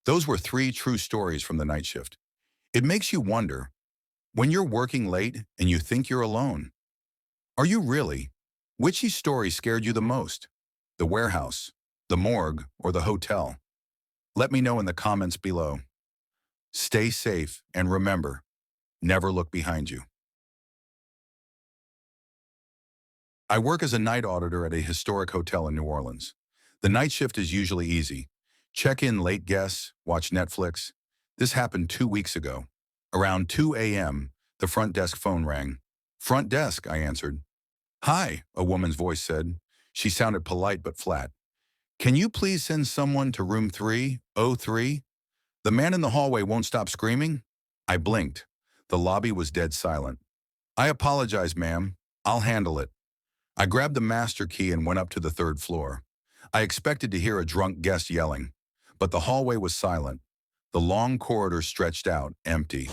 Those were three true stories from the night shift. It makes you wonder, when you're working late and you think you're alone, are you really? Which story scared you the most? The warehouse, the morgue, or the hotel? Let me know in the comments below. Stay safe and remember, never look behind you. I work as a night auditor at a historic hotel in New Orleans. The night shift is usually easy. Check in late guests, watch Netflix. This happened 2 weeks ago. Around 2 a.m., the front desk phone rang. Front desk, I answered. Hi, a woman's voice said. She sounded polite but flat. Can you please send someone to room 303? The man in the hallway won't stop screaming. I blinked. The lobby was dead silent. I apologize, ma'am. I'll handle it. I grabbed the master key and went up to the third floor. I expected to hear a drunk guest yelling, but the hallway was silent. The long corridor stretched out, empty.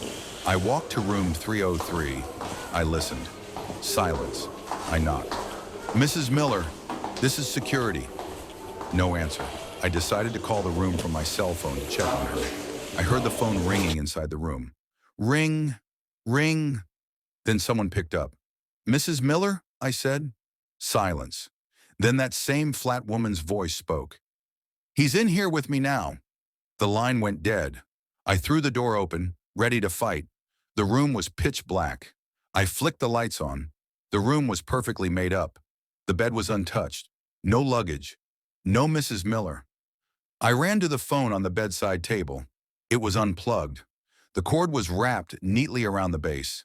I walked to room 303. I listened. Silence. I knocked. Mrs. Miller, this is security. No answer. I decided to call the room from my cell phone to check on her. I heard the phone ringing inside the room. Ring, ring. Then someone picked up. Mrs. Miller, I said. Silence. Then that same flat woman's voice spoke. He's in here with me now. The line went dead. I threw the door open, ready to fight. The room was pitch black. I flicked the lights on. The room was perfectly made up. The bed was untouched. No luggage. No Mrs. Miller. I ran to the phone on the bedside table. It was unplugged. The cord was wrapped neatly around the base.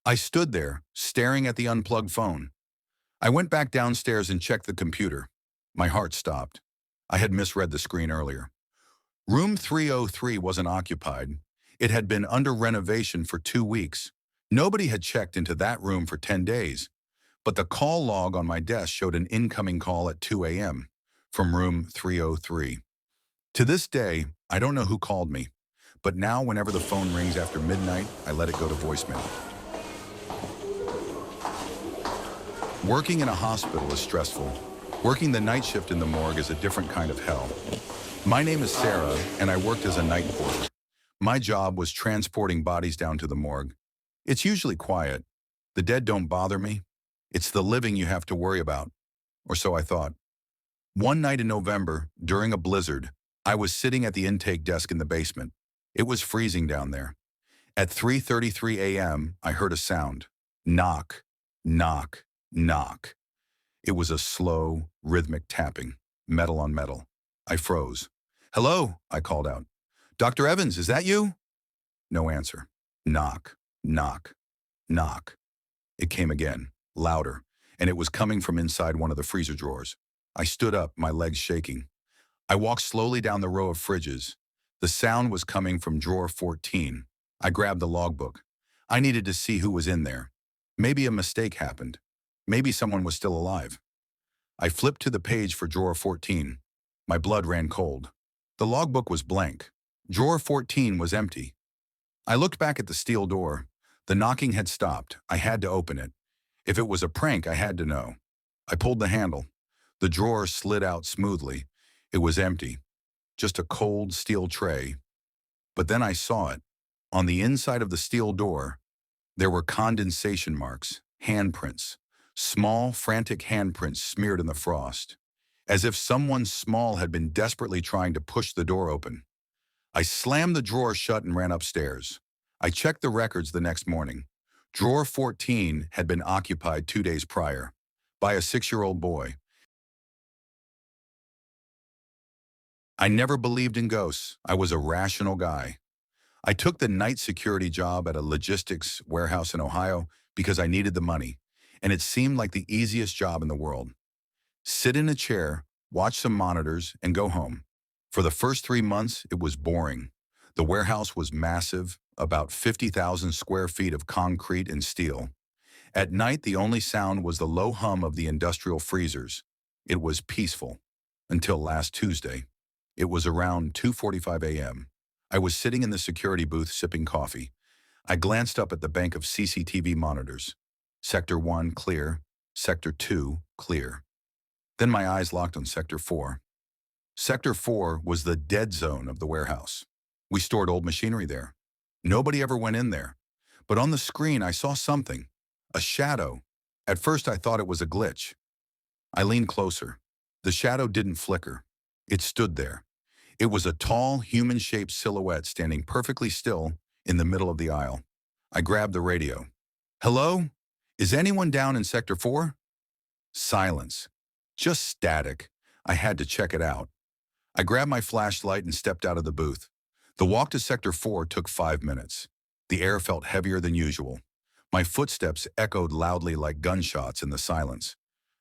I stood there, staring at the unplugged phone. I went back downstairs and checked the computer. My heart stopped. I had misread the screen earlier. Room 303 wasn't occupied. It had been under renovation for 2 weeks. Nobody had checked into that room for 10 days. But the call log on my desk showed an incoming call at 2 a.m. from room 303. To this day, I don't know who called me. But now whenever the phone rings after midnight, I let it go to voicemail. Working in a hospital is stressful. Working the night shift in the morgue is a different kind of hell. My name is Sarah, and I worked as a night porter. My job was transporting bodies down to the morgue. It's usually quiet. The dead don't bother me. It's the living you have to worry about. Or so I thought. One night in November, during a blizzard, I was sitting at the intake desk in the basement. It was freezing down there. At 3:33 a.m., I heard a sound. Knock, knock, knock. It was a slow, rhythmic tapping, metal on metal. I froze. Hello, I called out. Dr. Evans, is that you? No answer. Knock, knock, knock. It came again, louder, and it was coming from inside one of the freezer drawers. I stood up, my legs shaking. I walked slowly down the row of fridges. The sound was coming from drawer 14. I grabbed the logbook. I needed to see who was in there. Maybe a mistake happened. Maybe someone was still alive. I flipped to the page for drawer 14. My blood ran cold. The logbook was blank. Drawer 14 was empty. I looked back at the steel door. The knocking had stopped. I had to open it. If it was a prank, I had to know. I pulled the handle. The drawer slid out smoothly. It was empty. Just a cold steel tray. But then I saw it. On the inside of the steel door, there were condensation marks, handprints, small, frantic handprints smeared in the frost, as if someone small had been desperately trying to push the door open. I slammed the drawer shut and ran upstairs. I checked the records the next morning. Drawer 14 had been occupied 2 days prior by a 6-year-old boy. I never believed in ghosts. I was a rational guy. I took the night security job at a logistics warehouse in Ohio because I needed the money, and it seemed like the easiest job in the world. Sit in a chair, watch some monitors, and go home. For the first 3 months, it was boring. The warehouse was massive, about 50,000 square feet of concrete and steel. At night, the only sound was the low hum of the industrial freezers. It was peaceful. Until last Tuesday. It was around 2:45 a.m. I was sitting in the security booth sipping coffee. I glanced up at the bank of CCTV monitors. Sector 1, clear. Sector 2, clear. Then my eyes locked on Sector 4. Sector 4 was the dead zone of the warehouse. We stored old machinery there. Nobody ever went in there. But on the screen, I saw something. A shadow. At first, I thought it was a glitch. I leaned closer. The shadow didn't flicker. It stood there. It was a tall, human-shaped silhouette standing perfectly still in the middle of the aisle. I grabbed the radio. "Hello? Is anyone down in Sector 4? Silence. Just static. I had to check it out. I grabbed my flashlight and stepped out of the booth. The walk to Sector 4 took 5 minutes. The air felt heavier than usual. My footsteps echoed loudly like gunshots in the silence.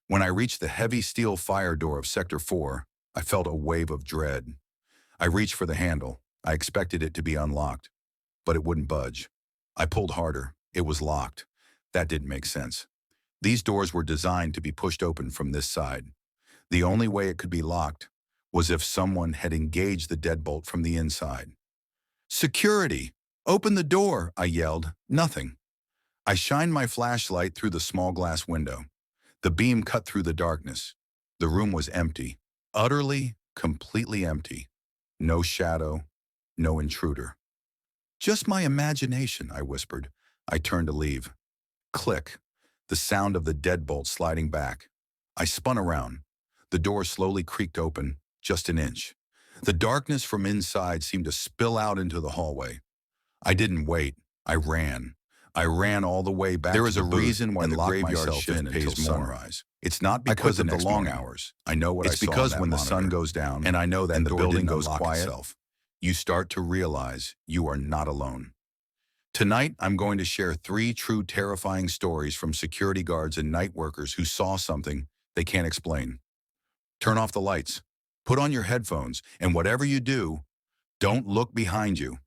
When I reached the heavy steel fire door of Sector 4, I felt a wave of dread. I reached for the handle. I expected it to be unlocked, but it wouldn't budge. I pulled harder. It was locked. That didn't make sense. These doors were designed to be pushed open from this side. The only way it could be locked was if someone had engaged the deadbolt from the inside. "Security! Open the door!" I yelled. Nothing. I shined my flashlight through the small glass window. The beam cut through the darkness. The room was empty. Utterly, completely empty. No shadow, no intruder. "Just my imagination," I whispered. I turned to leave. Click. The sound of the deadbolt sliding back. I spun around. The door slowly creaked open, just an inch. The darkness from inside seemed to spill out into the hallway. I didn't wait. I ran. I ran all the way back. There is a reason why the graveyard shift pays more. Sunrise. It's not because of the long hours. I know what I saw. It's because when the sun goes down, and I know that the building goes quiet, you start to realize you are not alone. Tonight, I'm going to share 3 true terrifying stories from security guards and night workers who saw something they can't explain. Turn off the lights, put on your headphones, and whatever you do, don't look behind you.